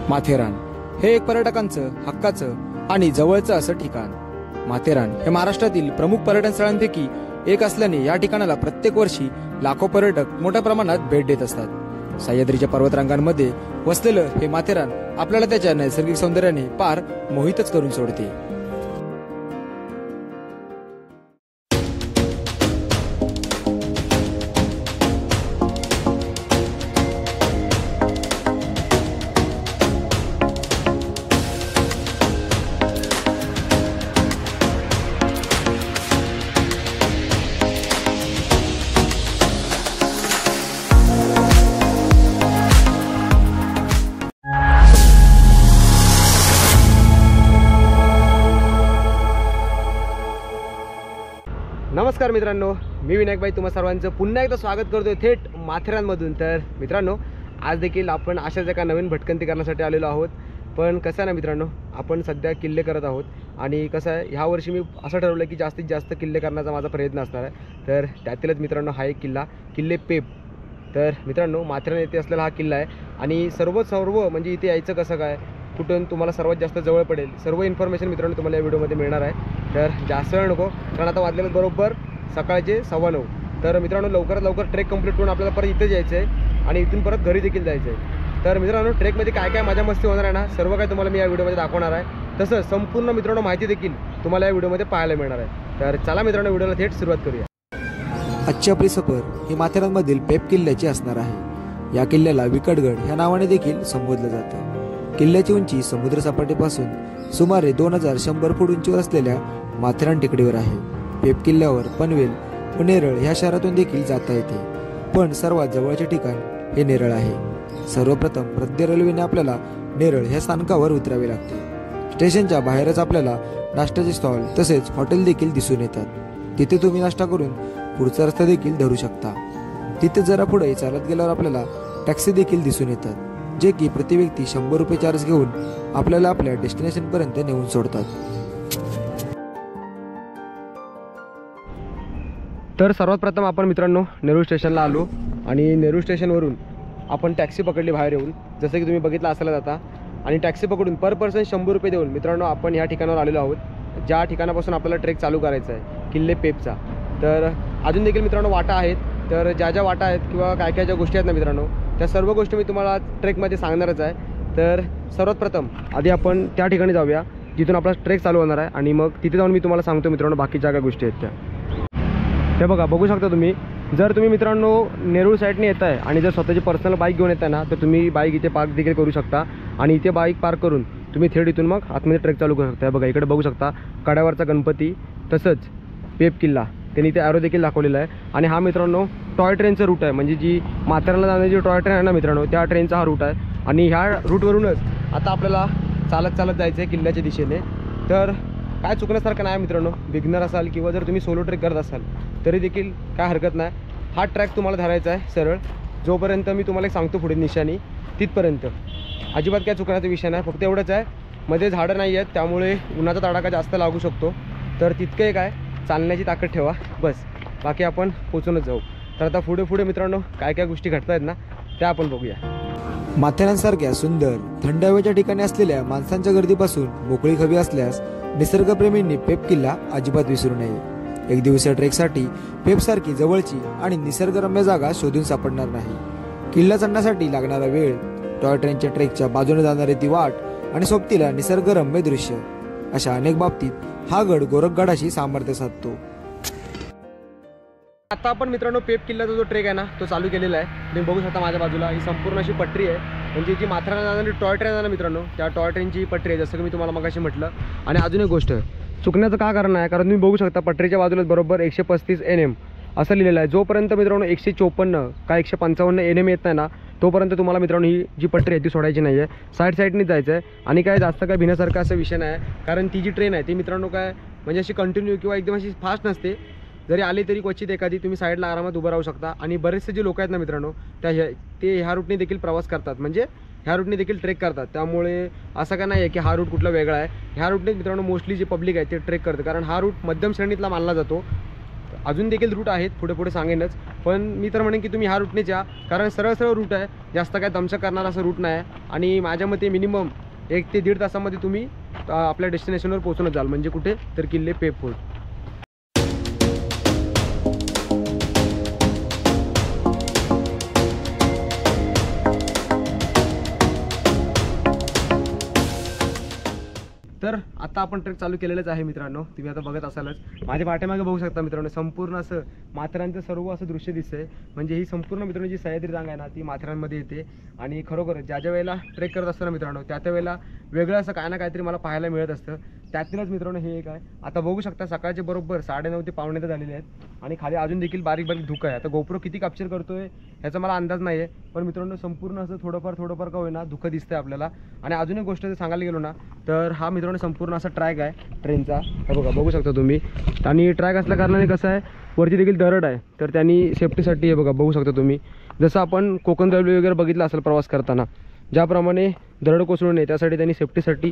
माथेरान हे एक पर्यटकांचं हक्काचं आणि जवळचं असं ठिकाण. माथेरान हे महाराष्ट्रातील प्रमुख पर्यटन स्थळांपैकी एक असल्याने या ठिकाणाला प्रत्येक वर्षी लाखो पर्यटक मोठ्या प्रमाणात भेट देत असतात. सह्याद्रीच्या पर्वतरांगांमध्ये वसलेलं हे माथेरान आपल्याला त्याच्या नैसर्गिक सौंदर्याने पार मोहितच करून सोडते. नमस्कार मित्रांनो, मी विनायक भाई तुम्हा सर्वांचं पुन्हा एकदा स्वागत करतोय थेट माथेरानमधून. तर मित्रांनो, आज देखील आपण अशाच एका नवीन भटकंती करण्यासाठी आलेलो आहोत. पण कसं आहे ना मित्रांनो, आपण सध्या किल्ले करत आहोत आणि कसं आहे, ह्या वर्षी मी असं ठरवलं की जास्तीत जास्त किल्ले करण्याचा माझा प्रयत्न असणार आहे. तर त्यातीलच मित्रांनो हा एक किल्ले पेप. तर मित्रांनो, माथेरान येथे असलेला हा किल्ला आहे आणि सर्व म्हणजे इथे यायचं कसं काय, कुठून तुम्हाला सर्वात जास्त जवळ पडेल, सर्व इन्फॉर्मेशन मित्रांनो तुम्हाला या व्हिडिओमध्ये मिळणार आहे. तर जास्त वेळ नको, कारण आता वाजलेलं बरोबर सकाळचे 9:15. तर मित्रांनो, लवकरात लवकर ट्रेक कंप्लीट करून आपल्याला परत इथे जायचं आहे आणि इथून परत घरी देखील जायचं आहे. तर मित्रांनो, ट्रेकमध्ये काय काय मजा मस्ती होणार आहे ना, सर्व काय तुम्हाला मी या व्हिडिओमध्ये दाखवणार आहे. तसं संपूर्ण मित्रांनो माहिती देखील तुम्हाला या व्हिडिओमध्ये पाहायला मिळणार आहे. तर चला मित्रांनो, व्हिडिओला थेट सुरुवात करूया. आजची आपली सफर ही माथेरानमधील पेप किल्ल्याची असणार आहे. या किल्ल्याला विकटगड ह्या नावाने देखील संबोधलं जातं. किल्ल्याची उंची समुद्रसपाटीपासून सुमारे 2100 फूट उंचीवर असलेल्या माथेरान टेकडीवर आहे. पेप किल्ल्यावर पनवेल व नेरळ ह्या शहरातून देखील जाता येते, पण सर्वात जवळचे ठिकाण हे नेरळ आहे. सर्वप्रथम मध्य रेल्वेने आपल्याला नेरळ ह्या स्थानकावर उतरावे लागते. स्टेशनच्या बाहेरच आपल्याला नाश्त्याचे स्टॉल तसेच हॉटेल देखील दिसून येतात. तिथे तुम्ही नाश्ता करून पुढचा रस्ता देखील धरू शकता. तिथे जरा पुढे चालत गेल्यावर आपल्याला टॅक्सी देखील दिसून येतात, जे की प्रति व्यक्ती 100 रुपये चार्ज घेऊन आपल्याला आपल्या डेस्टिनेशन पर्यंत नेऊन सोडतात. तर सर्वात प्रथम आपण मित्रांनो नेरूळ स्टेशनला आलो आणि नेरूळ स्टेशनवरून आपण टॅक्सी पकडली बाहेर येऊन, जसं की तुम्ही बघितलं असायला जाता. आणि टॅक्सी पकडून पर पर्सन 100 रुपये देऊन मित्रांनो आपण या ठिकाणावर आलेलो आहोत, ज्या ठिकाणापासून आपल्याला ट्रेक चालू करायचा आहे, किल्ले पेपचा. तर अजून देखील मित्रांनो वाटा आहेत. तर ज्या वाटा आहेत किंवा काय काय ज्या गोष्टी आहेत ना मित्रांनो, त्या सर्व गोष्टी मी तुम्हाला ट्रेकमध्ये सांगणारच आहे. तर सर्वात प्रथम आधी आपण त्या ठिकाणी जाऊया जिथून आपला ट्रेक चालू होणार आहे आणि मग तिथे जाऊन मी तुम्हाला सांगतो मित्रांनो बाकी ज्या काय गोष्टी आहेत त्या. हे बघू शकता तुम्ही. जर तुम्ही मित्रांनो नेरूळ साईडने येत आहे आणि जर स्वतःची पर्सनल बाईक घेऊन येत आहे ना, तर तुम्ही बाईक इथे पार्क देखील करू शकता आणि इथे बाईक पार्क करून तुम्ही थेट इथून मग आतमध्ये ट्रेक चालू करू शकता. बघा, इकडे बघू शकता कड्यावरचा गणपती, तसंच पेप किल्ला त्यांनी इथे ॲरो देखील दाखवलेला आहे. आणि हा मित्रांनो टॉय ट्रेनचा रूट आहे, म्हणजे जी माथेरानला जाणारी जी टॉय ट्रेन आहे ना मित्रांनो, त्या ट्रेनचा हा रूट आहे. आणि ह्या रूटवरूनच आता आपल्याला चालत जायचं आहे किल्ल्याच्या दिशेने. तर काय चुकण्यासारखं नाही मित्रांनो, बिगनर असाल किंवा जर तुम्ही सोलो ट्रेक करत असाल तरी देखील काय हरकत नाही. हा ट्रॅक तुम्हाला धरायचा आहे सरळ, जोपर्यंत मी तुम्हाला एक सांगतो पुढे निशाणी तिथपर्यंत अजिबात काय चुकण्याचा विषय नाही. फक्त एवढंच आहे, मध्ये झाडं नाही आहेत, त्यामुळे उन्हाचा तडाखा जास्त लागू शकतो. तर तितकं काय चालण्याची ताकद ठेवा बस, बाकी आपण पोचूनच जाऊ. तर आता पुढे मित्रांनो काय काय गोष्टी घडत आहेत ना, त्या आपण बघूया. माथेरानसारख्या सुंदर थंड हवेच्या ठिकाणी असलेल्या माणसांच्या गर्दीपासून मोकळी हवी असल्यास निसर्गप्रेमींनी पेप किल्ला अजिबात विसरू नये. एक दिवसीय ट्रेकसाठी पेपसारखी जवळची आणि निसर्गरम्य जागा शोधून सापडणार नाही. किल्ला चढण्यासाठी लागणारा वेळ, टॉय ट्रेनच्या ट्रेकच्या बाजूने जाणारी ती वाट आणि सोबतीला निसर्गरम्य दृश्य, अशा अनेक बाबतीत हा गड गोरखगडाशी सामर्थ्य साधतो. आता आपण मित्रांनो पेप किल्ल्याचा जो ट्रेक आहे ना तो चालू केलेला आहे. तुम्ही बघू शकता माझ्या बाजूला ही संपूर्ण अशी पटरी आहे, म्हणजे जी माथेरान जाणारी टॉय ट्रेन आहे ना मित्रांनो, त्या टॉय ट्रेनची पटरी आहे, जसं की मी तुम्हाला मगाशी म्हटलं. आणि अजून एक गोष्ट चुकण्याचं का कारण आहे, कारण तुम्ही बघू शकता पटरीच्या बाजूलाच बरोबर 135 NM असं लिहिलेलं आहे. जोपर्यंत मित्रांनो 154 का 155 NM येत नाही ना, तोपर्यंत तुम्हाला मित्रांनो ही जी पटरी आहे ती सोडायची नाही आहे, साईडनीच जायचं आहे. आणि काय जास्त काय भिण्यासारखा असा विषय नाही, कारण ती जी ट्रेन आहे ती मित्रांनो काय म्हणजे अशी कंटिन्यू किंवा एकदम अशी फास्ट नसते. जरी आली तरी क्वचित एखादी तुम्ही साईडला आरामात उभं राहू शकता. आणि बरेचसे जे लोक आहेत ना मित्रांनो, ते ह्या रूटने देखील प्रवास करतात, म्हणजे ह्या रूटने देखील ट्रेक करतात. त्यामुळे असं काय नाही आहे की हा रूट कुठला वेगळा आहे. ह्या रूटने मित्रांनो मोस्टली जे पब्लिक आहे ते ट्रेक करते, कारण हा रूट मध्यम श्रेणीतला मानला जातो. अजून देखील रूट आहेत, पुढे पुढे सांगेनच, पण मी तर म्हणेन की तुम्ही ह्या रूटनेच या, कारण सरळ सरळ रूट आहे, जास्त काय दमछाक करणारा असं रूट नाही आहे. आणि माझ्या मते मिनिमम 1 ते 1.5 तासामध्ये तुम्ही आपल्या डेस्टिनेशनवर पोहोचूनच जाल, म्हणजे कुठे तर किल्ले पेप फोर्ट. तर आता आपण ट्रेक चालू केलेलंच आहे मित्रांनो, तुम्ही आता बघत असालच. माझ्या पाठीमागे बघू शकता मित्रांनो, संपूर्ण असं माथेरानचं सर्व असं दृश्य दिसतंय. म्हणजे ही संपूर्ण मित्रांनो जी सह्याद्री रांग आहे ना, ती माथेरानमध्ये येते. आणि खरोखर ज्या वेळेला ट्रेक करत असताना मित्रांनो, त्या वेळेला वेगळं असं काय ना काहीतरी मला पाहायला मिळत असतं. त्यातूनच मित्रांनो हे एक आहे. आता बघू शकता सकाळचे बरोबर 9:30 ते 9:45 झालेले आहेत आणि खाली अजून देखील बारीक बारीक धुकं आहे. आता गोप्रो किती कॅप्चर करतोय ह्याचा मला अंदाज नाही आहे, पण मित्रांनो संपूर्ण असं थोडंफार का होईना धुकं दिसतंय आपल्याला. आणि अजून एक गोष्ट जर सांगायला गेलो ना, तर हा मित्रांनो संपूर्ण असा ट्रॅक आहे ट्रेनचा, हे बघा बघू शकता तुम्ही. आणि ट्रॅक असल्या कारणाने कसं आहे, वरती देखील दरड आहे, तर त्यांनी सेफ्टीसाठी हे बघा बघू शकता तुम्ही, जसं आपण कोकण रेल्वे वगैरे बघितलं असेल प्रवास करताना, ज्याप्रमाणे दरड कोसळू नये त्यासाठी त्यांनी सेफ्टीसाठी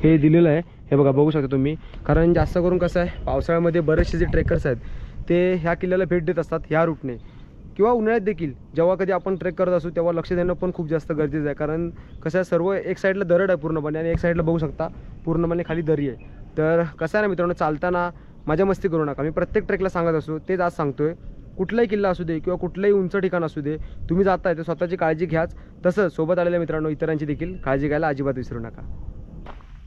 हे दिलेलं आहे. हे बघा बघू शकता तुम्ही. कारण जास्त करून कसं आहे, पावसाळ्यामध्ये बरेचसे जे ट्रेकर्स आहेत ते ह्या किल्ल्याला भेट देत असतात ह्या रूटने, किंवा उन्हाळ्यात देखील जेव्हा कधी आपण ट्रेक करत असू तेव्हा लक्ष देणं पण खूप जास्त गरजेचं आहे. कारण कसं आहे, सर्व एक साईडला दरड आहे पूर्णपणे आणि एक साईडला बघू शकता पूर्णपणे खाली दरी आहे. तर कसं आहे ना मित्रांनो, चालताना मजा मस्ती करू नका. मी प्रत्येक ट्रेकला सांगत असतो, तेच आज सांगतोय. कुठलाही किल्ला असू दे किंवा कुठलंही उंच ठिकाण असू दे, तुम्ही जाताय तर स्वतःची काळजी घ्याच, तसंच सोबत आलेल्या मित्रांनो इतरांची देखील काळजी घ्यायला अजिबात विसरू नका.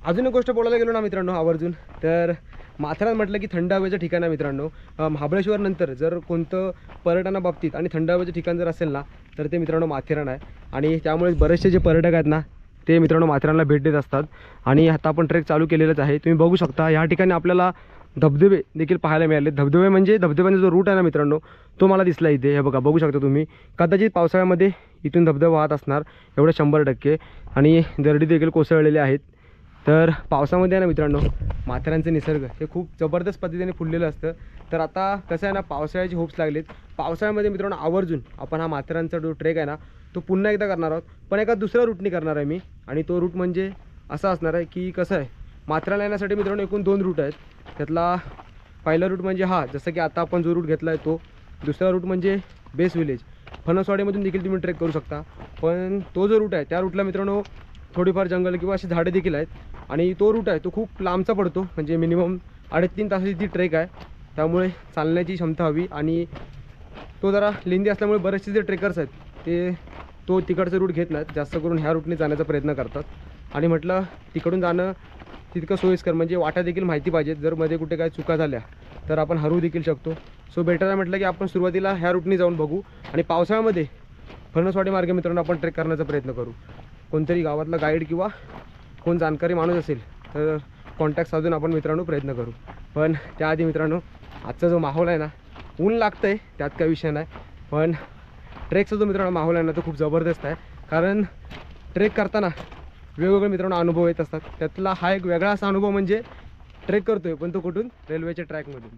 अजून एक गोष्ट बोलायला गेलो ना मित्रांनो आवर्जून, तर माथेरान म्हटलं की थंड हवेचं ठिकाण आहे मित्रांनो. महाबळेश्वर नंतर जर कोणतं पर्यटनाबाबतीत आणि थंड हवेचं ठिकाण जर असेल ना, तर ते मित्रांनो माथेरान आहे. आणि त्यामुळे बरेचसे जे पर्यटक आहेत ना, ते मित्रांनो माथेरानला भेट देत असतात. आणि आता आपण ट्रेक चालू केलेलंच आहे. तुम्ही बघू शकता या ठिकाणी आपल्याला धबधबे देखील पाहायला मिळाले. धबधबे म्हणजे धबधब्यांचा जो रूट आहे ना मित्रांनो, तो मला दिसला इथे. हे बघा बघू शकता तुम्ही. कदाचित पावसाळ्यामध्ये इथून धबधबे वाहत असणार एवढं 100%. आणि दरडी देखील कोसळलेले आहेत. तर पावसामध्ये आहे ना मित्रांनो, माथेरानचं निसर्ग हे खूप जबरदस्त पद्धतीने फुललेलं असतं. तर आता कसं आहे ना, पावसाळ्याची होप्स लागलेत. पावसाळ्यामध्ये मित्रांनो आवर्जून आपण हा माथेरानचा जो ट्रेक आहे ना, तो पुन्हा एकदा करणार आहोत, पण एका दुसऱ्या रूटने करणार आहे मी. आणि तो रूट म्हणजे असा असणार आहे की कसं आहे, माथेरानला येण्यासाठी मित्रांनो एकूण 2 रूट आहेत. त्यातला पहिला रूट म्हणजे हा, जसं की आता आपण जो रूट घेतला आहे तो. दुसरा रूट म्हणजे बेस विलेज, फणसवाडीमधून देखील तुम्ही ट्रेक करू शकता. पण तो जो रूट आहे त्या रूटला मित्रांनो थोडीफार जंगल किंवा अशी झाडे देखील आहेत. आणि तो रूट आहे तो खूप लांबचा पडतो, म्हणजे मिनिमम 2.5-3 तासाची ती ट्रेक आहे. त्यामुळे चालण्याची क्षमता हवी आणि तो जरा लेंदी असल्यामुळे बरेचसे जे ट्रेकर्स आहेत ते तो तिकडचं रूट घेत नाहीत, जास्त करून ह्या रूटने जाण्याचा प्रयत्न करतात. आणि म्हटलं तिकडून जाणं तितकं सोयीस्कर, म्हणजे वाटा देखील माहिती पाहिजेत. जर मध्ये कुठे काय चुका झाल्या तर आपण हरवू देखील शकतो. सो बेटर आहे म्हटलं की आपण सुरुवातीला ह्या रूटने जाऊन बघू. आणि पावसाळ्यामध्ये फणसवाडी मार्गे मित्रांनो आपण ट्रेक करण्याचा प्रयत्न करू. कोणतरी गावातला गाईड किंवा कोण जाणकारी माणूस असेल तर कॉन्टॅक्ट साधून आपण मित्रांनो प्रयत्न करू. पण त्याआधी मित्रांनो, आजचा जो माहोल आहे ना, ऊन लागतं आहे त्यात काही विषय नाही, पण ट्रेकचा जो मित्रांनो माहोल आहे ना, तो खूप जबरदस्त आहे. कारण ट्रेक करताना वेगवेगळे मित्रांनो अनुभव येत असतात. त्यातला हा एक वेगळा असा अनुभव म्हणजे ट्रेक करतोय, पण तो कुठून, रेल्वेच्या ट्रॅकमधून.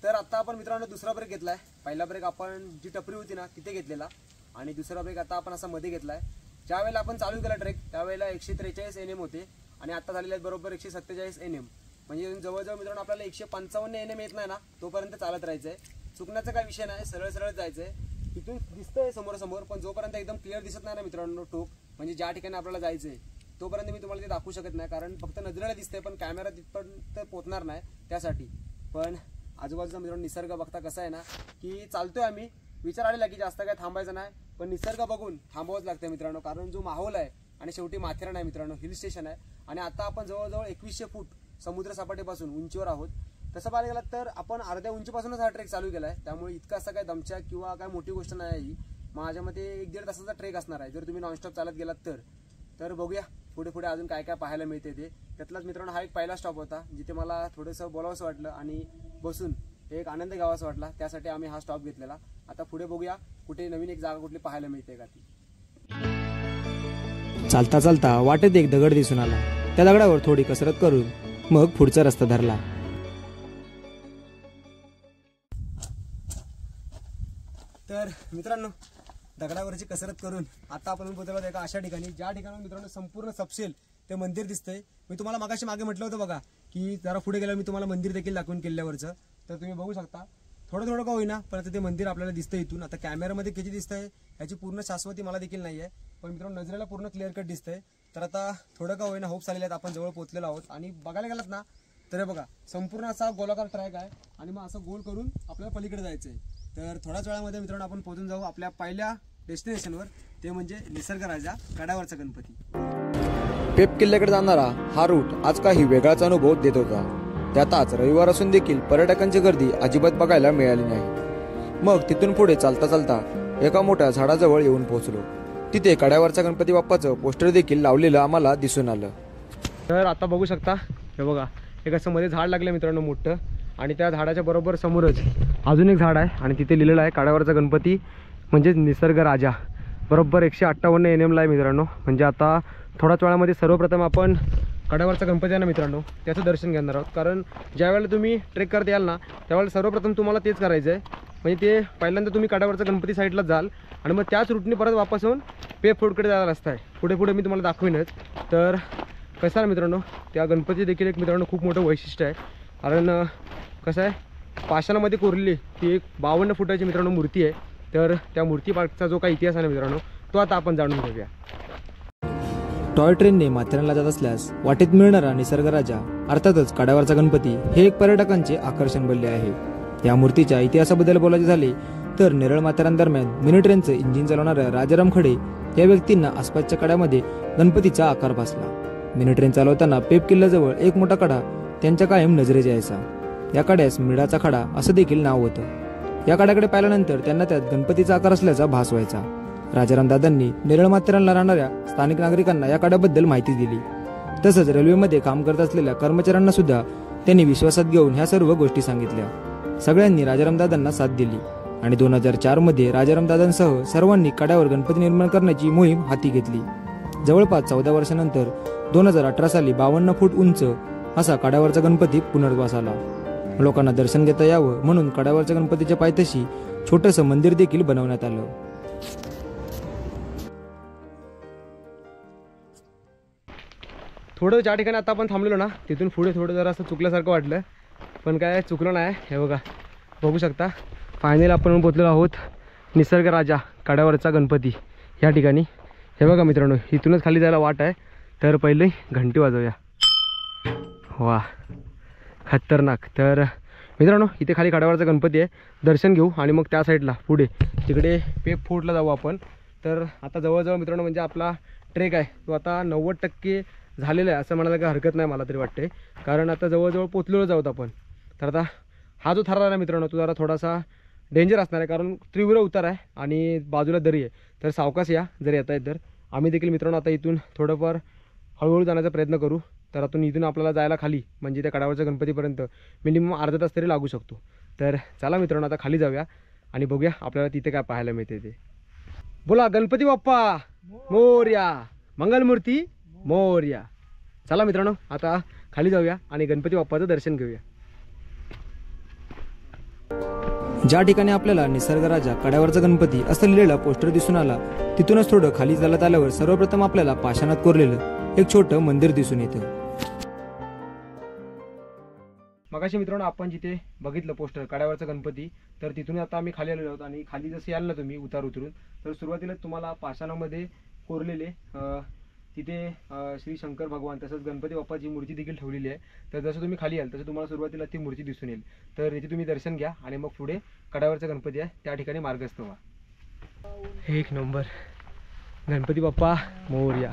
तर आता आपण मित्रांनो दुसरा ब्रेक घेतलाय. पहिला ब्रेक आपण जी टपरी होती ना तिथे घेतलेला, आणि दुसरा ब्रेक आता आपण असा मध्ये घेतलाय. ज्या वेळेला आपण चालू केला ट्रेक त्यावेळेला 143 NM होते आणि आता झालेले आहेत बरोबर 147 NM. म्हणजे जवळजवळ मित्रांनो आपल्याला 155 NM येत नाही ना तोपर्यंत चालत राहायचं आहे. चुकण्याचा काय विषय नाही, सरळ सरळ जायचं आहे. इथून दिसतंय समोर, पण जोपर्यंत एकदम क्लिअर दिसत नाही ना मित्रांनो टोक, म्हणजे ज्या ठिकाणी आपल्याला जायचं आहे तोपर्यंत मी तुम्हाला ते दाखवू शकत नाही. कारण फक्त नजरेला दिसतंय पण कॅमेरा तिथपर्यंत पोहोचणार नाही त्यासाठी. पण आजूबाजूचा मित्रांनो निसर्ग बघता कसा आहे ना, की चालतोय आम्ही, विचार आलेला की जास्त काय थांबायचं नाही, पण निसर्ग बघून थांबावंच लागतं मित्रांनो. कारण जो माहोल आहे, आणि शेवटी माथेरान आहे मित्रांनो, हिल स्टेशन आहे. आणि आता आपण जवळजवळ 2100 फूट समुद्र सपाटीपासून उंचीवर आहोत. तसं पाहायला गेलं तर आपण अर्ध्या उंचीपासूनच हा ट्रेक चालू केला आहे. त्यामुळे इतका असं काय दमछाक किंवा काय मोठी गोष्ट नाही ही. माझ्या मते 1-1.5 तासाचा ट्रेक असणार आहे जर तुम्ही नॉनस्टॉप चालत गेलात तर बघूया पुढे पुढे अजून काय काय पाहायला मिळते ते. त्यातलाच मित्रांनो हा एक पहिला स्टॉप होता जिथे मला थोडंसं बोलावंसं वाटलं आणि बसून एक आनंद घ्यावासा वाटला, त्यासाठी आम्ही हा स्टॉप घेतलेला. आता पुढे बघूया कुठे नवीन एक जागा कुठली पाहायला मिळते का ती. चालता चालता वाटेत एक दगड दिसून आला. त्या दगडावर थोडी कसरत करून मग पुढचा रस्ता धरला. तर मित्रांनो दगडावरची कसरत करून आता आपण पोहोचलो एका अशा ठिकाणी ज्या ठिकाणी मित्रांनो संपूर्ण सपशेल ते मंदिर दिसतंय. मी तुम्हाला मागाशी मागे म्हटलं होतं बघा की जरा पुढे गेल्यावर मी तुम्हाला मंदिर देखील दाखवून किल्ल्यावरचं, तर तुम्ही बघू शकता थोडं थोडं का होईना पण आता ते मंदिर आपल्याला दिसतंय इथून. आता कॅमेरामध्ये किती दिसतंय याची पूर्ण शाश्वती मला देखील नाही आहे, पण मित्रांनो नजरेला पूर्ण क्लिअर कट दिसतंय. तर आता थोडं का होईना होप्स आलेले आहेत, आपण जवळ पोहोचलेलो आहोत. आणि बघायला गेलात ना तर हे बघा संपूर्ण असा गोलाकार ट्रॅक आहे आणि मग असं गोल करून आपल्याला पलीकडे जायचं आहे. तर थोड्याच वेळामध्ये मित्रांनो आपण पोहोचून जाऊ आपल्या पहिल्या डेस्टिनेशनवर, ते म्हणजे निसर्ग राजा कड्यावरचा गणपती. पेप किल्ल्याकडे जाणारा हा रूट आज काही वेगळाच अनुभव देत होता. त्यात आज रविवार असून देखील पर्यटकांची गर्दी अजिबात बघायला मिळाली नाही. मग तिथून पुढे चालता चालता एका मोठ्या झाडाजवळ येऊन पोहोचलो. तिथे कड्यावरचा गणपती बाप्पाचं पोस्टर देखील लावलेलं आम्हाला दिसून आलं. तर आता बघू शकता हे बघा एक असं मध्ये झाड लागलं मित्रांनो मोठं, आणि त्या झाडाच्या बरोबर समोरच अजून एक झाड आहे आणि तिथे लिहिलेलं आहे कड्यावरचा गणपती म्हणजेच निसर्ग राजा. बरोबर 158 NMला आहे मित्रांनो. म्हणजे आता थोड्याच वेळामध्ये सर्वप्रथम आपण कड्यावरचा गणपती आहे ना मित्रांनो त्याचं दर्शन घेणार आहोत. कारण ज्यावेळेला तुम्ही ट्रेक करता याल ना त्यावेळेला सर्वप्रथम तुम्हाला तेच करायचं आहे. म्हणजे ते पहिल्यांदा तुम्ही कड्यावरचा गणपती साईडलाच जाल आणि मग त्याच रूटने परत वापस येऊन पेप फोर्टकडे जायला रस्ता आहे. पुढे पुढे मी तुम्हाला दाखवीनच. तर कसं आहे मित्रांनो त्या गणपती देखील एक मित्रांनो खूप मोठं वैशिष्ट्य आहे. कारण कसं आहे पाषाणामध्ये कोरलेली ती एक 52 फुटाची मित्रांनो मूर्ती आहे. तर त्या मूर्तीपाठचा जो काही इतिहास आहे ना मित्रांनो तो आता आपण जाणून घेऊया. टॉय ट्रेनने माथेरानला जात असल्यास वाटेत मिळणारा निसर्ग राजा अर्थातच कड्यावरचा गणपती हे एक पर्यटकांचे आकर्षण बनले आहे. या मूर्तीच्या इतिहासाबद्दल बोलायचे झाले तर नेरळ माथेरान दरम्यान मिनी ट्रेनचं इंजिन चालवणाऱ्या राजाराम खडे या व्यक्तींना आसपासच्या कड्यामध्ये गणपतीचा आकार भासला. मिनी ट्रेन चालवताना पेप किल्ल्याजवळ एक मोठा कडा त्यांच्या कायम नजरेत यायचा. या कड्यास मिडाचा खडा असं देखील नाव होतं. या कड्याकडे पाहिल्यानंतर त्यांना त्यात गणपतीचा आकार असल्याचा भास व्हायचा. राजाराम दादांनी नेरळ माथेरानला राहणाऱ्या स्थानिक नागरिकांना या कड्याबद्दल माहिती दिली. तसंच रेल्वेमध्ये काम करत असलेल्या कर्मचाऱ्यांना सुद्धा त्यांनी विश्वासात घेऊन ह्या सर्व गोष्टी सांगितल्या. सगळ्यांनी राजाराम दादांना साथ दिली आणि 2004 मध्ये राजाराम दादांसह सर्वांनी कड्यावर गणपती निर्माण करण्याची मोहीम हाती घेतली. जवळपास 14 वर्षानंतर 2018 साली 52 फूट उंच असा कड्यावरचा गणपती पुनर्वास आला. लोकांना दर्शन घेता यावं म्हणून कड्यावरच्या गणपतीच्या पायथ्याशी छोटंसं मंदिर देखील बनवण्यात आलं. थोडं ज्या ठिकाणी आता आपण थांबलेलो ना तिथून पुढे थोडं जरा असं चुकल्यासारखं वाटलं, पण काय चुकलं नाही. हे बघा बघू शकता फायनली आपण पोहोचलेलो आहोत निसर्ग राजा कड्यावरचा गणपती या ठिकाणी. हे बघा मित्रांनो इथूनच खाली जायला वाट आहे. तर पहिले घंटी वाजवूया. वा खतरनाक. तर मित्रांनो इथे खाली कड्यावरचा गणपती आहे, दर्शन घेऊ आणि मग त्या साईडला पुढे तिकडे पेप फोर्टला जाऊ आपण. तर आता जवळजवळ मित्रांनो म्हणजे आपला ट्रेक आहे तो आता 90% झालेलं आहे असं म्हणायला काही हरकत नाही मला तरी वाटते. कारण आता जवळजवळ पोचलेलो आहोत आपण. तर आता हा जो थरार आहे मित्रांनो तो जरा थोडासा डेंजर असणार आहे कारण तीव्र उतार आहे आणि बाजूला दरी आहे. तर सावकाश या जर येता येत तर. आम्ही देखील मित्रांनो आता इथून थोडंफार हळूहळू जाण्याचा प्रयत्न करू. तर इथून आपल्याला जायला खाली म्हणजे त्या कड्यावरच्या गणपतीपर्यंत मिनिमम अर्धा तास तरी लागू शकतो. तर चला मित्रांनो आता खाली जाऊया आणि बघूया आपल्याला तिथे काय पाहायला मिळते ते. बोला गणपती बाप्पा मोरया, मंगलमूर्ती मोरया. चला मित्रांनो आता खाली जाऊया आणि गणपती बाप्पाचं दर्शन घेऊया. ज्या ठिकाणी आपल्याला निसर्ग राजा कड्यावरचा गणपती असं लिहिलेला पोस्टर दिसून आला तिथूनच थोडं खाली चालत आल्यावर सर्वप्रथम आपल्याला पाषाणात कोरलेलं एक छोटं मंदिर दिसून येतं. मगाशी मित्रांनो आपण जिथे बघितलं पोस्टर कड्यावरचा गणपती तर तिथून आता आम्ही खाली आलेलो आहोत. आणि खाली जसं याल ना तुम्ही उतार उतरून तर सुरुवातीला तुम्हाला पाषाणामध्ये कोरलेले तिथे श्री शंकर भगवान तसंच गणपती बाप्पाची मूर्ती देखील ठेवलेली आहे. तर जसं तुम्ही खाली याल तसं तुम्हाला सुरुवातीला ती मूर्ती दिसून येईल. तर इथे तुम्ही दर्शन घ्या आणि मग पुढे कड्यावरचा गणपती आहे त्या ठिकाणी मार्गस्थ व्हा. एक नंबर गणपती बाप्पा मोरया,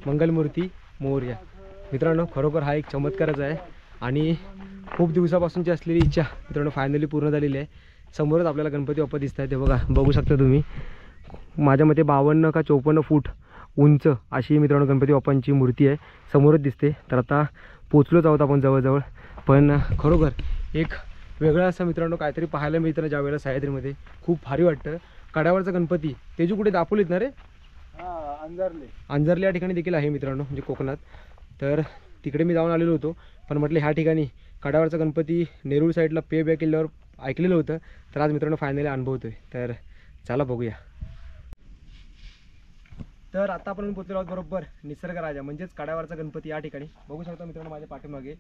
मंगलमूर्ती मोरया. मित्रांनो खरोखर हा एक चमत्कारच आहे आणि खूप दिवसापासूनची असलेली इच्छा मित्रांनो फायनली पूर्ण झालेली आहे. समोरच आपल्याला गणपती बाप्पा दिसत आहेत. ते बघा बघू शकता तुम्ही. माझ्या मते 52 का 54 फूट उंच अशी मित्रांनो गणपती बाप्पांची मूर्ती आहे, समोरच दिसते. तर आता पोचलोच आहोत आपण जवळजवळ. पण खरोखर एक वेगळं असं मित्रांनो काहीतरी पाहायला मिळतं ज्या वेळेला सह्याद्रीमध्ये. खूप भारी वाटतं. कड्यावरचा गणपती तेजू कुठे दापोलीत ना रे? अंजरले या ठिकाणी देखील आहे मित्रांनो म्हणजे कोकणात. तर तिकडे मी जाऊन आलेलो होतो पण म्हटलं ह्या ठिकाणी कड्यावरचा गणपती नेरूळ साईडला पेब या किल्ल्यावर ऐकलेलं होतं. तर आज मित्रांनो फायनली अनुभवतोय. तर चला बघूया. तर आता आपण पोहोचलो आहोत बरोबर निसर्गराजा म्हणजेच कड्यावरचा गणपती या ठिकाणी बघू शकता मित्रांनो. माझ्या पाठीमागे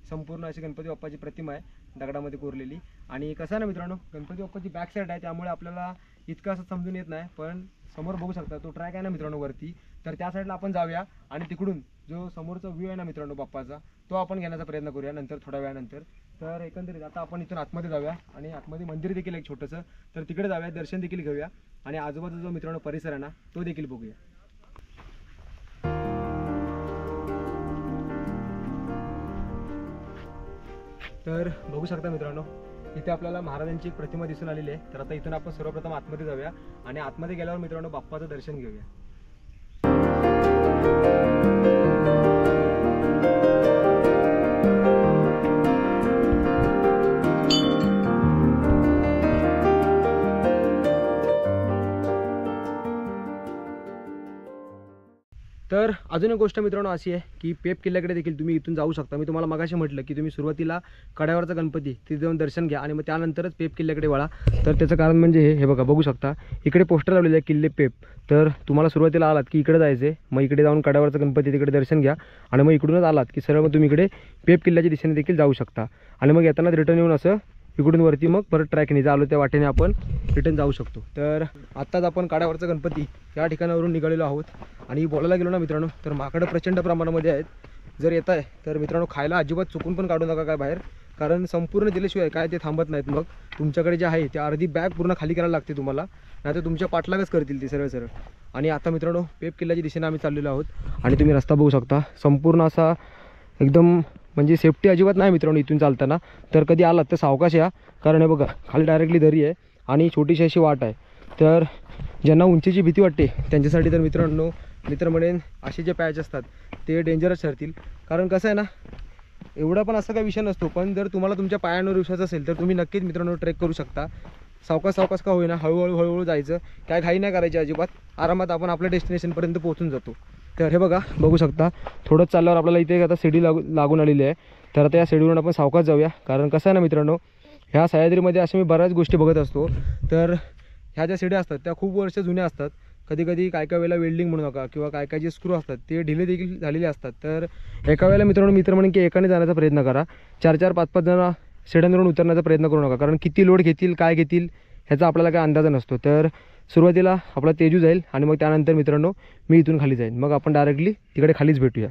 संपूर्ण अशी गणपती बाप्पाची प्रतिमा आहे दगडामध्ये कोरलेली. आणि कसं आहे ना मित्रांनो, गणपती बाप्पाची बॅक साईड आहे त्यामुळे आपल्याला इतकं असं समजून येत नाही, पण समोर बघू शकता तो ट्रॅक आहे ना मित्रांनो वरती, तर त्या साईडला आपण जाऊया आणि तिकडून जो समोरचा व्ह्यू आहे ना मित्रांनो बाप्पाचा तो आपण घेण्याचा प्रयत्न करूया नंतर थोड्या वेळानंतर. तर एकंदरीत आता आपण इथून आतमध्ये जाऊया आणि आतमध्ये मंदिर देखील एक छोटंसं, तर तिकडे जाऊया, दर्शन देखील घेऊया आणि आजूबाजूचा जो मित्रांनो परिसर आहे ना तो देखील बघूया. तर बघू शकता मित्रांनो, इथे आपल्याला महाराजांची एक प्रतिमा दिसून आलेली आहे. तर आता इथून आपण सर्वप्रथम आतमध्ये जाऊया आणि आतमध्ये गेल्यावर मित्रांनो बाप्पाचं दर्शन घेऊया. तर अजून एक गोष्ट मित्रांनो अशी आहे की पेप किल्ल्याकडे देखील तुम्ही इथून जाऊ शकता. मी तुम्हाला मगाशी म्हटलं की तुम्ही सुरुवातीला कड्यावरचा गणपती तिथे जाऊन दर्शन घ्या आणि मग त्यानंतरच पेप किल्ल्याकडे वळा. तर त्याचं कारण म्हणजे हे बघा, बघू शकता इकडे पोस्टर लावलेलं आहे किल्ले पेप. तर तुम्हाला सुरुवातीला आलात की इकडे जायचे, मग इकडे जाऊन कड्यावरचा गणपती तिकडे दर्शन घ्या आणि मग इकडूनच आलात की सरळ मग तुम्ही इकडे पेप किल्ल्याच्या दिशेने देखील जाऊ शकता आणि मग येताना रिटर्न येऊन असं इकडून वरती मग परत ट्रॅकने आलो त्या वाटेने आपण रिटर्न जाऊ शकतो. तर आत्ताच आपण कड्यावरचा गणपती या ठिकाणावरून निघालेलो आहोत आणि बोलायला गेलो ना मित्रांनो तर माकडं प्रचंड प्रमाणामध्ये आहेत. जर येत आहे तर मित्रांनो खायला अजिबात चुकून पण काढू नका काय बाहेर, कारण संपूर्ण दिल्याशिवाय काय ते थांबत नाहीत. मग तुमच्याकडे जे आहे ते अर्धी बॅग पूर्ण खाली करायला लागते तुम्हाला, नाहीतर तुमच्या पाठलागच करतील ते सरळ सरळ. आणि आता मित्रांनो पेप किल्ल्याच्या दिशेने आम्ही चाललेलो आहोत आणि तुम्ही रस्ता बघू शकता संपूर्ण असा एकदम म्हणजे सेफ्टी अजिबात नाही मित्रांनो इथून चालताना. तर कधी आलात तर सावकाश या, कारण हे बघा खाली डायरेक्टली दरी आहे आणि छोटीशी अशी वाट आहे. तर ज्यांना उंचीची भीती वाटते त्यांच्यासाठी तर मित्रांनो मित्र म्हणेन असे जे पॅच असतात ते डेंजरस ठरतील. कारण कसं आहे ना, एवढा पण असा काही विषय नसतो, पण जर तुम्हाला तुमच्या पायांवर विश्वास असेल तर तुम्ही नक्कीच मित्रांनो ट्रेक करू शकता. सावकाश सावकाश का होईना, हळूहळू जायचं, काय घाई नाही करायची अजिबात, आरामात आपण आपल्या डेस्टिनेशनपर्यंत पोहोचून जातो. तर हे बघा बघू शकता थोडंच चालल्यावर आपल्याला इथे आता शिडी लागून आलेली आहे. तर आता या शिडीवरून आपण सावकाश जाऊया, कारण कसं आहे ना मित्रांनो ह्या सह्याद्रीमध्ये अशा मी बऱ्याच गोष्टी बघत असतो. तर ह्या ज्या शिड्या असतात त्या खूप वर्ष जुन्या असतात, कधी कधी काय काय वेळेला वेल्डिंग म्हणू नका किंवा काय काय जे स्क्रू असतात ते ढिले देखील झालेले असतात. तर एका वेळेला मित्रांनो मित्र म्हणून की एकाने जाण्याचा प्रयत्न करा, 4-4, 5-5 जण शिड्यांवरून उतरण्याचा प्रयत्न करू नका, कारण किती लोड घेतील काय घेतील ह्याचा आपल्याला काय अंदाज नसतो. तर सुरुवातीला आपला तेजू जाईल आणि मग त्यानंतर मित्रांनो मी इथून खाली जाईन, मग आपण डायरेक्टली तिकडे खालीच भेटूया.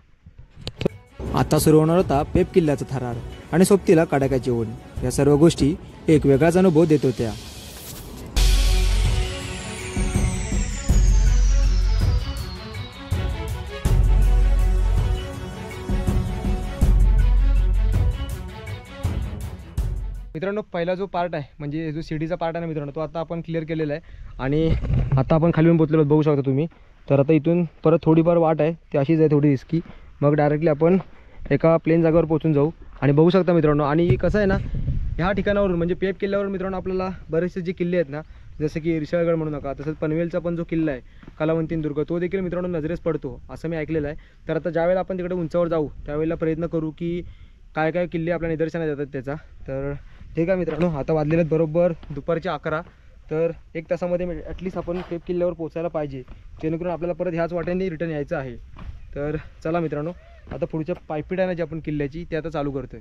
आता सुरू होणार होता पेप किल्ल्याचा थरार आणि सोबतीला कडाक्याची ओढ. या सर्व गोष्टी एक वेगळाच अनुभव देत होत्या. मित्रांनो पहिला जो पार्ट आहे म्हणजे जो शिडीचा पार्ट आहे ना मित्रांनो तो आता आपण क्लिअर केलेला आहे आणि आता आपण खाली येऊन पोहोचलेलो बघू शकता तुम्ही. तर आता इथून परत थोडीफार वाट आहे, ती अशीच आहे थोडी रिस्की, मग डायरेक्टली आपण एका प्लेन जागेवर पोहोचून जाऊ. आणि बघू शकता मित्रांनो, आणि कसं आहे ना ह्या ठिकाणावरून म्हणजे पेप किल्ल्यावर मित्रांनो आपल्याला बरेचसे जे किल्ले आहेत ना, जसं की रिशाळगड म्हणू नका, तसंच पनवेलचा पण जो किल्ला आहे कलावंतीन दुर्ग तो देखील मित्रांनो नजरेस पडतो असं मी ऐकलेलं आहे. तर आता ज्यावेळेला आपण तिकडे उंचावर जाऊ त्यावेळेला प्रयत्न करू की काय काय किल्ले आपल्या निदर्शनात येतात त्याचा. तर ठीक आहे मित्रांनो, आता वाजलेले आहेत बरोबर दुपारचे 11. तर 1 तासामध्ये ॲटलिस्ट आपण पेप किल्ल्यावर पोचायला पाहिजे, जेणेकरून आपल्याला परत ह्याच वाटेने रिटर्न यायचं आहे. तर चला मित्रांनो आता पुढच्या पायपीट आहे ना जी आपण किल्ल्याची ते आता चालू करतोय.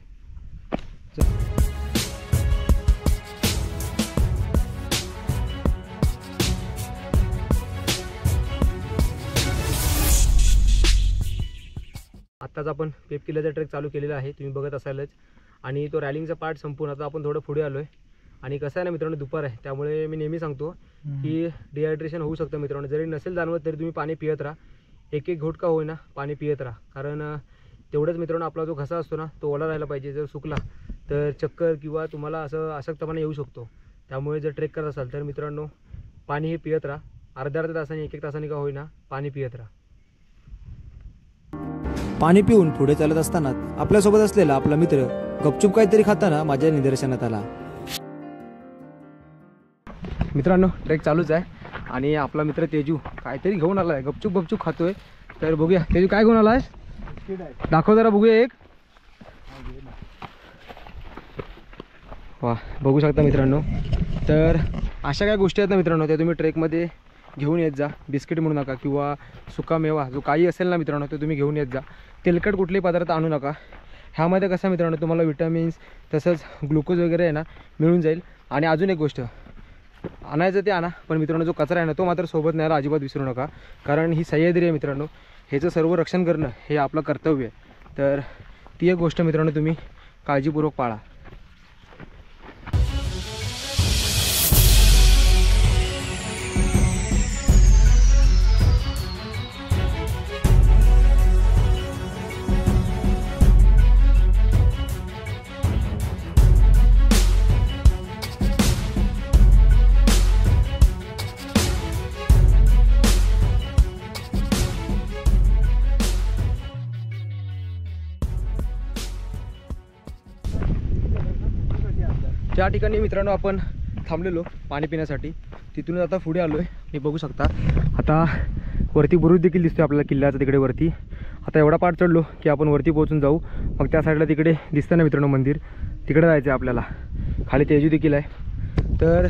आत्ताच आपण पेप किल्ल्याचा ट्रेक चालू केलेला आहे, तुम्ही बघत असालच. आणि तो रॅलिंगचा पार्ट संपूर्ण आता आपण थोडं पुढे आलो आहे. आणि कसं आहे ना मित्रांनो दुपार आहे त्यामुळे मी नेहमी सांगतो की डिहायड्रेशन होऊ शकतं मित्रांनो. जरी नसेल जाणवत तरी तुम्ही पाणी पित राहा, एक घोट का होईना पाणी पित राहा, कारण तेवढंच मित्रांनो आपला जो घसा असतो ना तो ओला राहायला पाहिजे. जर सुकला तर चक्कर किंवा तुम्हाला असं अशक्तपणा येऊ शकतो. त्यामुळे जर ट्रेक करत असाल तर मित्रांनो पाणी हे पित राहा, अर्ध्या तासाने 1-1 तासाने का होईना पाणी पित राहा. पाणी पिऊन पुढे चालत असताना आपल्यासोबत असलेला आपला मित्र गपचूप काहीतरी खाताना माझ्या निदर्शनात आला. मित्रांनो ट्रेक चालूच आहे आणि आपला मित्र तेजू काहीतरी घेऊन आला आहे, गपचूप खातोय. तर बघूया तेजू काय घेऊन आला आहेस, दाखव जरा बघूया एक. वा बघू शकता मित्रांनो. तर अशा काय गोष्टी आहेत ना मित्रांनो त्या तुम्ही ट्रेकमध्ये घेऊन येत जा. बिस्किट म्हणू नका किंवा सुका मेवा जो काही असेल ना मित्रांनो तो तुम्ही घेऊन येत जा. तेलकट कुठलेही पदार्थ आणू नका. ह्यामध्ये कसं मित्रांनो तुम्हाला विटॅमिन्स तसंच ग्लुकोज वगैरे आहे ना मिळून जाईल. आणि अजून एक गोष्ट, आणायचं ते आणा, पण मित्रांनो जो कचरा आहे ना तो मात्र सोबत न्यायला अजिबात विसरू नका. कारण ही सह्याद्री आहे मित्रांनो, ह्याचं सर्व रक्षण करणं हे आपलं कर्तव्य आहे. तर ती एक गोष्ट मित्रांनो तुम्ही काळजीपूर्वक पाळा. ज्या ठिकाणी मित्रांनो आपण थांबलेलो पाणी पिण्यासाठी तिथूनच आता पुढे आलो आहे. हे बघू शकता. आता वरती बुरुज देखील दिसतो आपल्याला किल्ल्याचा तिकडे वरती. आता एवढा पाठ चढलो की आपण वरती पोहोचून जाऊ. मग त्या साईडला तिकडे दिसतं ना मित्रांनो मंदिर, तिकडे जायचं आहे आपल्याला. खाली तेजू देखील आहे. तर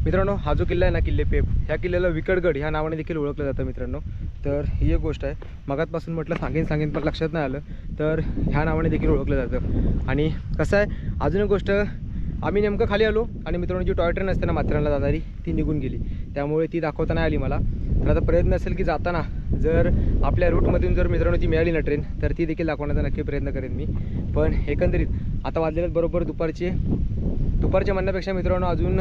मित्रांनो हा जो किल्ला आहे ना किल्ले पेब, ह्या किल्ल्याला विकडगड ह्या नावाने देखील ओळखलं जातं मित्रांनो. तर ही एक गोष्ट आहे. मगातपासून म्हटलं सांगेन पण लक्षात नाही आलं, तर ह्या नावाने देखील ओळखलं जातं. आणि कसं आहे अजून एक गोष्ट, आम्ही नेमकं खाली आलो आणि मित्रांनो जी टॉय ट्रेन असते ना माथेरानला जाणारी ती निघून गेली, त्यामुळे ती दाखवता नाही आली मला. तर आता प्रयत्न असेल की जाताना जर आपल्या रूटमधून जर मित्रांनो ती मिळाली ना ट्रेन तर ती देखील दाखवण्याचा नक्की प्रयत्न करेन मी. पण एकंदरीत आता वाजलेले बरोबर दुपारचे म्हणण्यापेक्षा मित्रांनो अजून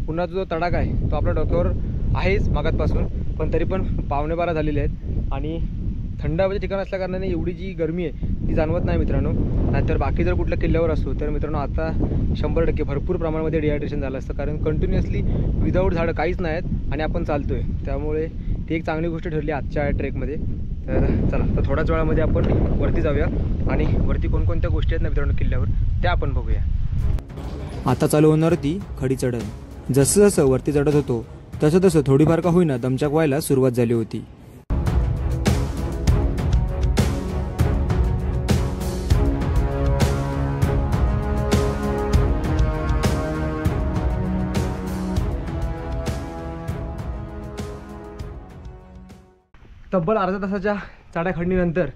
उन्हाचा जो तडाखा आहे तो आपल्या डोक्यावर आहेच मागातपासून, पण तरी पण 11:15 झालेले आहेत. आणि थंड हवेचे ठिकाण असल्याकारणाने एवढी जी गरमी आहे ती जाणवत नाही मित्रांनो. नाहीतर बाकी जर कुठल्या किल्ल्यावर असतो तर मित्रांनो आता 100% भरपूर प्रमाणामध्ये डिहायड्रेशन झालं असतं. कारण कंटिन्युअसली विदाऊट झाडं काहीच नाही आहेत आणि आपण चालतो आहे, त्यामुळे ती एक चांगली गोष्ट ठरली आजच्या ट्रेकमध्ये. तर चला तर थोड्याच वेळामध्ये आपण वरती जाऊया आणि वरती कोणकोणत्या गोष्टी आहेत ना मित्रांनो किल्ल्यावर त्या आपण बघूया. आता चालू होणार होती खडी चढण. जसं जसं वरती चढत होतो तसं तसं थोडीफार का होईना दमछाक व्हायला सुरुवात झाली होती. तब्बल अर्ध्या तासाच्या चढाखडणीनंतर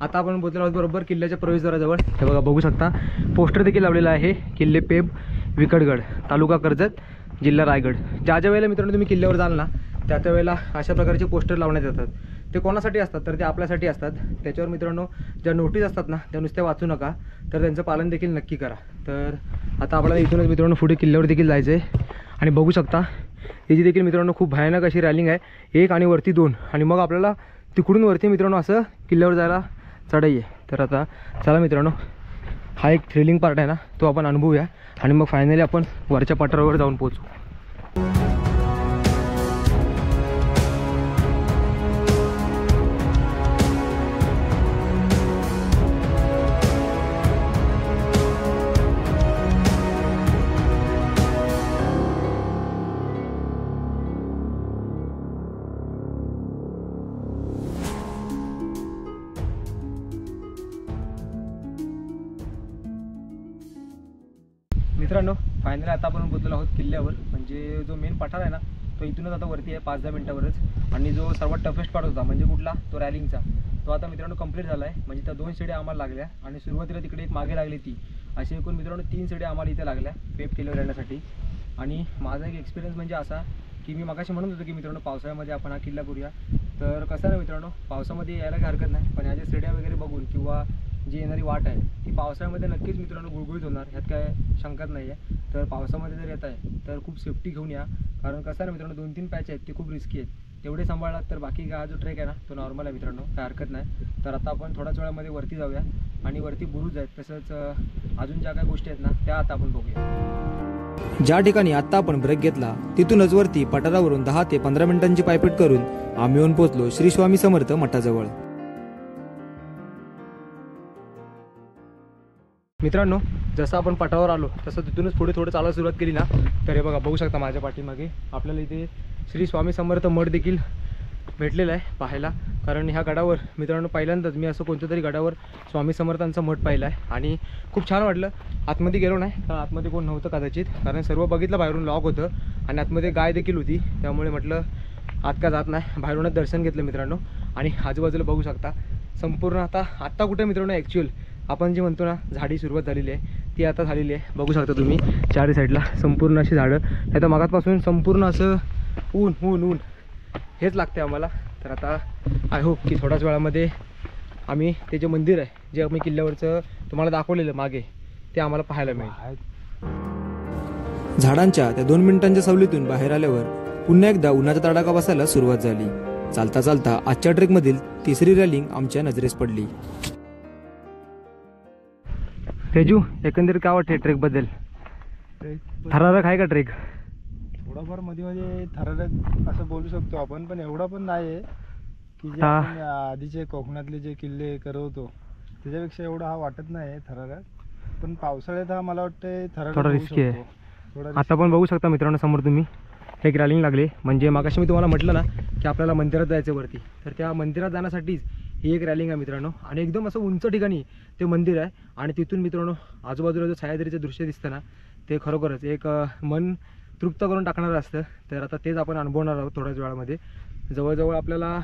आता आपण पोहोचलो आहोत बरोबर किल्ल्याच्या प्रवेशद्वाराजवळ. हे बघा बघू शकता पोस्टर देखील लावलेला आहे, किल्ले पेब विकडगड तालुका कर्जत जिल्हा रायगड. ज्या वेळेला मित्रांनो तुम्ही किल्ल्यावर जाल ना त्या वेळेला अशा प्रकारचे पोस्टर लावण्यात येतात. ते कोणासाठी असतात तर ते आपल्यासाठी असतात. त्याच्यावर मित्रांनो ज्या नोटीस असतात ना त्या नुसत्या वाचू नका, तर त्यांचं पालन देखील नक्की करा. तर आता आपल्याला इथूनच मित्रांनो पुढे किल्ल्यावर देखील जायचं आहे. आणि बघू शकता याची देखील मित्रांनो खूप भयानक अशी रॅलिंग आहे, 1 आणि वरती 2, आणि मग आपल्याला तिकडून वरती मित्रांनो असं किल्ल्यावर जायला चढाई आहे. तर आता चला मित्रांनो हा एक थ्रिलिंग पार्ट आहे ना तो आपण अनुभवूया आणि मग फायनली आपण वरच्या पठारावर जाऊन पोहोचू. मित्रांनो फायनली आता आपण पोहोचलेलो आहोत किल्ल्यावर. म्हणजे जो मेन पठार आहे ना तो इथूनच आता वरती आहे 5-10 मिनिटावरच. आणि जो सर्वात टफेस्ट पार्ट होता म्हणजे कुठला तो रॅलिंगचा, तो आता मित्रांनो कंप्लीट झाला आहे. म्हणजे त्या 2 शिड्या आम्हाला लागल्या आणि सुरुवातीला तिकडे एक मागे लागली ती, अशी एकूण मित्रांनो 3 शिड्या आम्हाला इथे लागल्या पेब किल्ल्यावर येण्यासाठी. आणि माझा एक एक्सपिरियन्स म्हणजे असा की मी मगाशी म्हणत होतो की मित्रांनो पावसाळ्यामध्ये आपण हा किल्ला करूया. तर कसं आहे मित्रांनो पावसामध्ये यायला काही हरकत नाही, पण ह्या ज्या शिड्या वगैरे बघून किंवा जी येणारी वाट आहे ती पावसाळ्यामध्ये नक्कीच मित्रांनो गुळगुळीत होणार, ह्यात काय शंकाच नाही आहे. तर पावसामध्ये जर येत आहे तर खूप सेफ्टी घेऊन या. कारण कसं आहे ना मित्रांनो 2-3 पॅच आहेत ते खूप रिस्की आहेत, तेवढे सांभाळलात तर बाकी हा जो ट्रेक आहे ना तो नॉर्मल आहे मित्रांनो, काय हरकत नाही. तर आता आपण थोड्याच वेळामध्ये वरती जाऊया आणि वरती बुरुज आहेत तसंच अजून ज्या काही गोष्टी आहेत ना त्या आता आपण बघूया. ज्या ठिकाणी आत्ता आपण ब्रेक घेतला तिथूनच वरती पठारावरून 10 ते 15 मिनिटांची पायपीट करून आम्ही येऊन पोहोचलो श्री स्वामी समर्थ मठाजवळ. मित्रांनो जसं आपण पठारावर आलो तसं तिथूनच पुढे थोडं चालायला सुरुवात केली ना तर हे बघा बघू शकता माझ्या पाठीमागे आपल्याला इथे श्री स्वामी समर्थ मठ देखील भेटलेलं आहे पाहायला. कारण ह्या गडावर मित्रांनो पहिल्यांदाच मी असं कोणत्या तरी गडावर स्वामी समर्थांचं मठ पाहिलं आहे आणि खूप छान वाटलं. आतमध्ये गेलो नाही कारण आतमध्ये कोण नव्हतं कदाचित, कारण सर्व बघितलं बाहेरून लॉक होतं आणि आतमध्ये गाय देखील होती, त्यामुळे म्हटलं आत का जात नाही, बाहेरूनच दर्शन घेतलं मित्रांनो. आणि आजूबाजूला बघू शकता संपूर्ण आत्ता कुठे मित्रांनो ॲक्च्युअल आपण जे म्हणतो ना झाडी सुरुवात झालेली आहे ती आता झालेली आहे. बघू शकता तुम्ही चारी साईडला संपूर्ण अशी झाडं. नाही तर मगातपासून संपूर्ण असं ऊन ऊन ऊन हेच लागते आम्हाला. तर आता आय होप की थोड्याच वेळामध्ये आम्ही ते जे मंदिर आहे जे आम्ही किल्ल्यावरचं तुम्हाला दाखवलेलं मागे ते आम्हाला पाहायला मिळेल. झाडांच्या त्या 2 मिनिटांच्या सावलीतून बाहेर आल्यावर पुन्हा एकदा उन्हाचा तडाखा बसायला सुरुवात झाली. चालता चालता आजच्या ट्रेकमधील तिसरी रॅलिंग आमच्या नजरेस पडली. तेजू, एकंदरीत काय वाटते ट्रेकबद्दल? थरारक आहे का ट्रेक? थोडाफार मध्ये मध्ये थरारक असं बोलू शकतो आपण, पण एवढा पण नाही आहे की जे आपण आधीचे कोकणातले जे किल्ले करवतो त्याच्यापेक्षा एवढा हा वाटत नाही थरारक. पण पावसाळ्यात हा मला वाटतं थरारक थोडा रिस्की आहे. आता पण बघू शकता मित्रांनो समोर तुम्ही एक रॅलिंग लागली. म्हणजे मागाशी मी तुम्हाला म्हटलं ना की आपल्याला मंदिरात जायचं वरती, तर त्या मंदिरात जाण्यासाठीच ही एक रॅलिंग आहे मित्रांनो. आणि एकदम असं उंच ठिकाणी ते मंदिर आहे. आणि तिथून मित्रांनो आजूबाजूला जो सह्याद्रीचं दृश्य दिसतं ना ते खरोखरच एक मन तृप्त करून टाकणारं असतं. तर आता तेच आपण अनुभवणार आहोत थोड्याच वेळामध्ये. जवळजवळ आपल्याला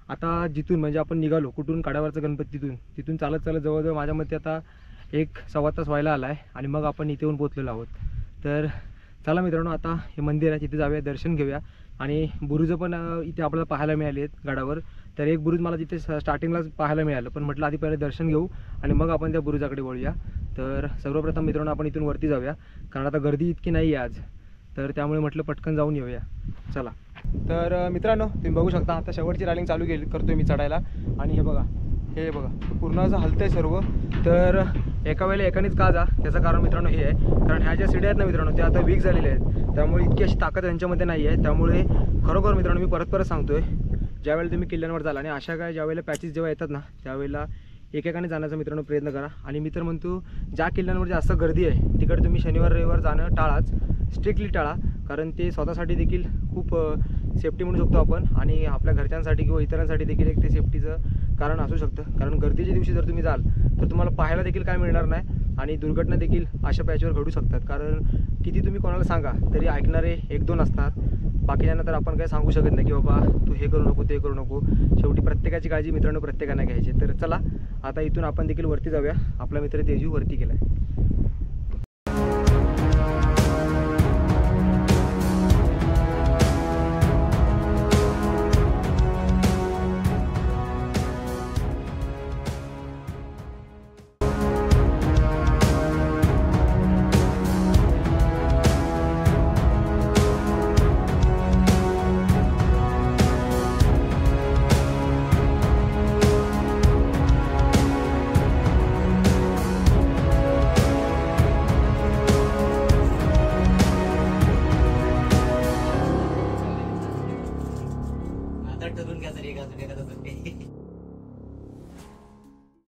आता जिथून म्हणजे आपण निघालो कुठून काड्यावरचं गणपती तिथून चालत चालत जवळजवळ माझ्या मते आता 1-सव्वा तास व्हायला आला आहे. आणि मग आपण इथे येऊन पोचलेलो आहोत. तर चला मित्रांनो आता हे मंदिर आहे तिथे जाऊया, दर्शन घेऊया. आणि बुरुज पण इथे आपल्याला पाहायला मिळाले आहेत गडावर. तर एक बुरुज मला तिथे स्टार्टिंगलाच पाहायला मिळालं, पण म्हटलं आधी पहिले दर्शन घेऊ आणि मग आपण त्या बुरुजाकडे वळूया. तर सर्वप्रथम मित्रांनो आपण इथून वरती जाऊया, कारण आता गर्दी इतकी नाही आहे आज. तर त्यामुळे म्हटलं पटकन जाऊन येऊया. चला. तर मित्रांनो तुम्ही बघू शकता आता शेवटची रॅलिंग चालू करतोय मी चढायला. आणि हे बघा पूर्ण असं हलतंय सर्व. तर एका वेळेला एकानेच का जा त्याचं कारण मित्रांनो हे आहे, कारण ह्या ज्या सीड्या आहेत ना मित्रांनो त्या आता वीक झालेल्या आहेत. त्यामुळे इतकी अशी ताकद त्यांच्यामध्ये नाही आहे. त्यामुळे खरोखर मित्रांनो मी परत सांगतोय, ज्यावेळेला तुम्ही किल्ल्यांवर जाल आणि अशा काय ज्यावेळेला पॅचेस जेव्हा येतात ना त्यावेळेला एकेकाने जाण्याचा मित्रांनो प्रयत्न करा. आणि मी तर म्हणतो ज्या किल्ल्यांवर जास्त गर्दी आहे तिकडे तुम्ही शनिवार रविवार जाणं टाळाच, स्ट्रिक्टली टाळा. कारण ते स्वतःसाठी देखील खूप सेफ्टी म्हणू शकतो आपण, आणि आपल्या घरच्यांसाठी किंवा इतरांसाठी देखील एक ते सेफ्टीचं कारण असू शकतं. कारण गर्दीच्या दिवशी जर तुम्ही जाल तर तुम्हाला पाहायला देखील काय मिळणार नाही आणि दुर्घटना देखील अशा पॅचवर घडू शकतात. कारण किती तुम्ही कोणाला सांगा तरी ऐकणारे 1-2 असतात, बाकीच्यांना तर आपण काही सांगू शकत नाही की बाबा तू हे करू नको ते करू नको. शेवटी प्रत्येकाची काळजी मित्रांनो प्रत्येकाने घ्यायची. तर चला आता इथून आपण देखील वरती जाऊया. आपला मित्र तेजू वरती गेला आहे.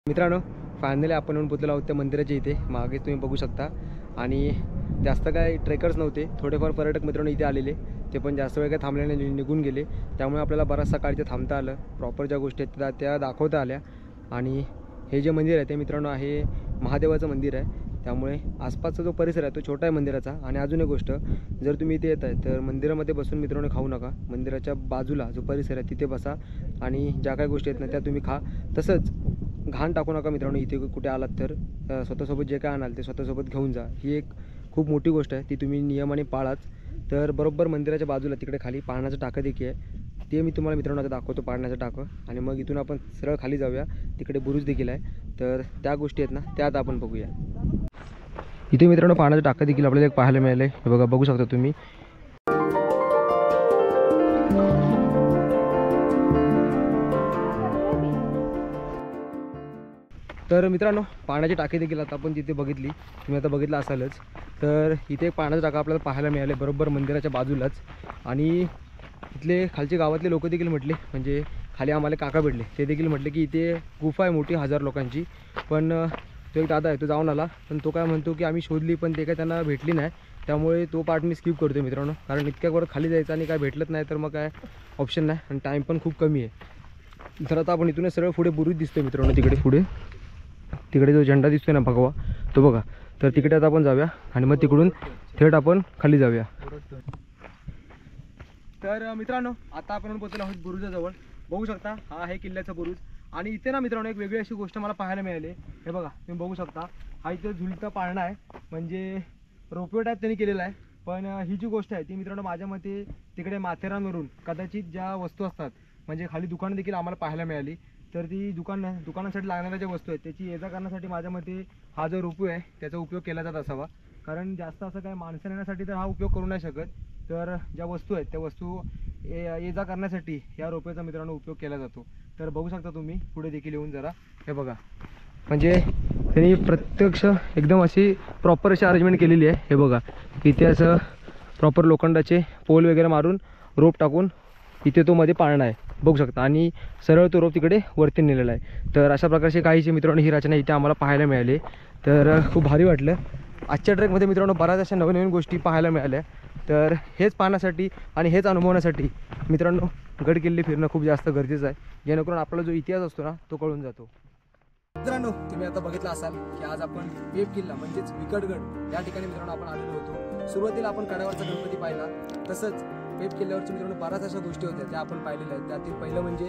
मित्रांनो फायनली आपण येऊन पोचलेलो आहोत त्या मंदिराच्या इथे. मागे तुम्ही बघू शकता. आणि जास्त काय ट्रेकर्स नव्हते, थोडेफार पर्यटक मित्रांनो इथे आलेले. ते पण जास्त वेळ काय थांबले नाही, निघून गेले. त्यामुळे आपल्याला बराचसा काळ इथे थांबता आलं. प्रॉपर ज्या गोष्टी आहेत त्या दाखवता आल्या. आणि हे जे मंदिर आहे ते मित्रांनो आहे महादेवाचं मंदिर आहे. त्यामुळे आसपासचा जो परिसर आहे तो छोटा आहे मंदिराचा. आणि अजून एक गोष्ट, जर तुम्ही इथे येत आहे तर मंदिरामध्ये बसून मित्रांनो खाऊ नका. मंदिराच्या बाजूला जो परिसर आहे तिथे बसा आणि ज्या काही गोष्टी आहेत ना त्या तुम्ही खा. तसंच घाण टाकू नका मित्रांनो. इथे कुठे आलात तर स्वतःसोबत जे काय आणाल ते स्वतःसोबत घेऊन जा. ही एक खूप मोठी गोष्ट आहे, ती तुम्ही नियमाने पाळाच. तर बरोबर मंदिराच्या बाजूला तिकडे खाली पाण्याचं टाकं देखील आहे, ते मी तुम्हाला मित्रांनो आता दाखवतो पाण्याचं टाकं. आणि मग इथून आपण सरळ खाली जाऊया, तिकडे बुरुज देखील आहे. तर त्या गोष्टी आहेत ना त्या आता आपण बघूया. इथे मित्रांनो पाण्याचं टाकं देखील आपल्याला एक पाहायला मिळालं आहे. हे बघा, बघू शकता तुम्ही. तर मित्रांनो पाण्याची टाकी देखील आता आपण तिथे बघितली, तुम्ही आता बघितलं असालच. तर इथे एक पाण्याचं टाका आपल्याला पाहायला मिळाले बरोबर मंदिराच्या बाजूलाच. आणि इथले खालचे गावातले लोक देखील म्हटले, म्हणजे खाली आम्हाला काका भेटले, ते देखील म्हटले की इथे गुफा आहे मोठी 1000 लोकांची. पण तो एक दादा आहे तो जाऊन आला, पण तो काय म्हणतो की आम्ही शोधली पण ते काय त्यांना भेटली नाही. त्यामुळे तो पार्ट मी स्किप करतो मित्रांनो, कारण इतक्या वर खाली जायचं आणि काय भेटलंच नाही तर मग काय ऑप्शन नाही आणि टाईम पण खूप कमी आहे. तर आता आपण इथूनच सरळ पुढे बुरुज दिसतोय मित्रांनो, तिकडे जो झेंडा दिसतोय ना भगवा तो बघा. तर तिकडे आता आपण जाऊया आणि मग तिकडून थेट आपण खाली जाऊया. तर मित्रांनो आता आपण पोहोचलो आहोत बुरुजाजवळ. बघू शकता हा आहे किल्ल्याचा बुरुज. आणि इथे ना मित्रांनो एक वेगळी अशी गोष्ट मला पाहायला मिळाली. हे बघा तुम्ही बघू शकता हा इथे झुलता पाळणा आहे, म्हणजे रोपवे टाईप त्यांनी केलेला आहे. पण ही जी गोष्ट आहे ती मित्रांनो माझ्या मते तिकडे माथेरानवरून कदाचित ज्या वस्तू असतात म्हणजे खाली दुकानं देखील आम्हाला पाहायला मिळाली. तर ती दुकानासाठी लागणाऱ्या ज्या वस्तू आहेत त्याची ये जा करण्यासाठी माझ्या मते हा जो रोपवे आहे त्याचा उपयोग केला जात असावा. कारण जास्त असं काय माणसं नेण्यासाठी तर हा उपयोग करू नाही शकत. तर ज्या वस्तू आहेत त्या वस्तू ये जा करण्यासाठी या रोपवेचा मित्रांनो उपयोग केला जातो. तर बघू शकता तुम्ही पुढे देखील येऊन जरा हे बघा, म्हणजे त्यांनी प्रत्यक्ष एकदम अशी प्रॉपर अशी अरेंजमेंट केलेली आहे. हे बघा इथे असं प्रॉपर लोखंडाचे पोल वगैरे मारून रोप टाकून इथे तो मध्ये पाळणा आहे बघू शकता, आणि सरळ तो रोप तिकडे वरती नेलेला आहे. तर अशा प्रकारचे काहीचे मित्रांनो ही रचना इथे आम्हाला पाहायला मिळाली. तर खूप भारी वाटलं. आजच्या ट्रेकमध्ये मित्रांनो बऱ्याच अशा नवीन गोष्टी पाहायला मिळाल्या. तर हेच पाहण्यासाठी आणि हेच अनुभवण्यासाठी मित्रांनो गड किल्ले फिरणं खूप जास्त गरजेचं आहे, जेणेकरून आपला जो इतिहास असतो ना तो कळून जातो. मित्रांनो तुम्ही आता बघितलं असाल की आज आपण वेब किल्ला म्हणजेच विकटगड या ठिकाणी मित्रांनो आपण आलेलो होतो. सुरुवातीला आपण कड्यावरचा गणपती पाहिला, तसंच वेब किल्ल्यावरच्या मित्रांनो बऱ्याच अशा गोष्टी होत्या त्या आपण पाहिलेल्या आहेत. त्यातील पहिलं म्हणजे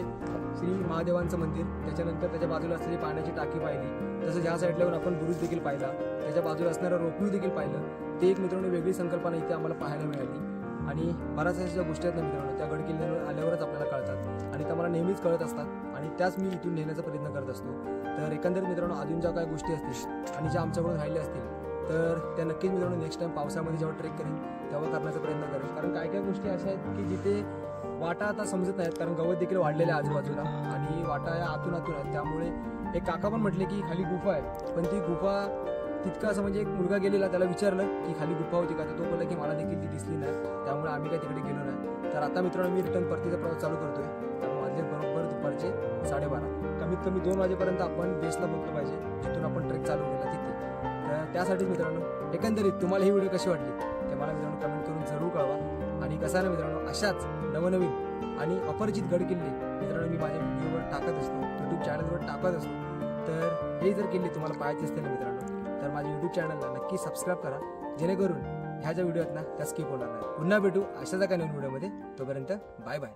श्री महादेवांचं मंदिर, त्याच्यानंतर त्याच्या बाजूला असलेली पाण्याची टाकी पाहिली, तसंच ह्या साईडला येऊन आपण बुरुज देखील पाहिला, त्याच्या बाजूला असणारं रोपवे देखील पाहिलं. ते एक मित्रांनो वेगळी संकल्पना इथे आम्हाला पाहायला मिळाली. आणि बऱ्याच अशा ज्या गोष्टी आहेत ना मित्रांनो त्या गड किल्ल्यावर आल्यावरच आपल्याला कळतात आणि त्या मला नेहमीच कळत असतात आणि त्याच मी इथून नेण्याचा प्रयत्न करत असतो. तर एकंदरीत मित्रांनो अजून ज्या काही गोष्टी असतील आणि ज्या आमच्याकडून राहिल्या असतील तर त्या नक्कीच मित्रांनो नेक्स्ट टाइम पावसामध्ये जेव्हा ट्रेक करेन तेव्हा करण्याचा प्रयत्न करेन. कारण काही काही गोष्टी अशा आहेत की जिथे वाटा आता समजत नाहीत, कारण गवत देखील वाढलेलं आहे आजूबाजूला आणि वाटा या आतून आहेत. त्यामुळे एक काका पण म्हटले की खाली गुफा आहे, पण ती गुफा तितकं असं म्हणजे एक मुलगा गेलेला त्याला विचारलं की खाली गुफा होती का, तर तो बोलला की मला देखील ती दिसली नाही, त्यामुळे आम्ही काही तिकडे गेलो नाही. तर आता मित्रांनो मी रिटर्न परतीचा प्रवास चालू करतोय. तर वाजले बरोबर दुपारचे 12:30. कमीत कमी 2 वाजेपर्यंत आपण बेसला पोहोचलो पाहिजे जिथून आपण ट्रेक चालू केला तिथे. तर त्यासाठीच मित्रांनो एकंदरीत तुम्हाला ही व्हिडिओ कशी वाटली ते मला मित्रांनो कमेंट करून जरूर कळवा. आणि कसं आहे ना मित्रांनो अशाच नवनवीन आणि अपरिचित गड किल्ले मित्रांनो मी माझ्या व्हिडिओवर टाकत असतो, यूट्यूब चॅनलवर टाकत असतो. तर हे जर किल्ले तुम्हाला पाहायचे असतील ना मित्रांनो तर माझ्या यूट्यूब चॅनलला नक्की सबस्क्राईब करा, जेणेकरून ह्या ज्या व्हिडिओ आहेत ना त्या स्किप होणार नाही. पुन्हा भेटू अशाच एका नवीन व्हिडिओमध्ये. तोपर्यंत बाय बाय.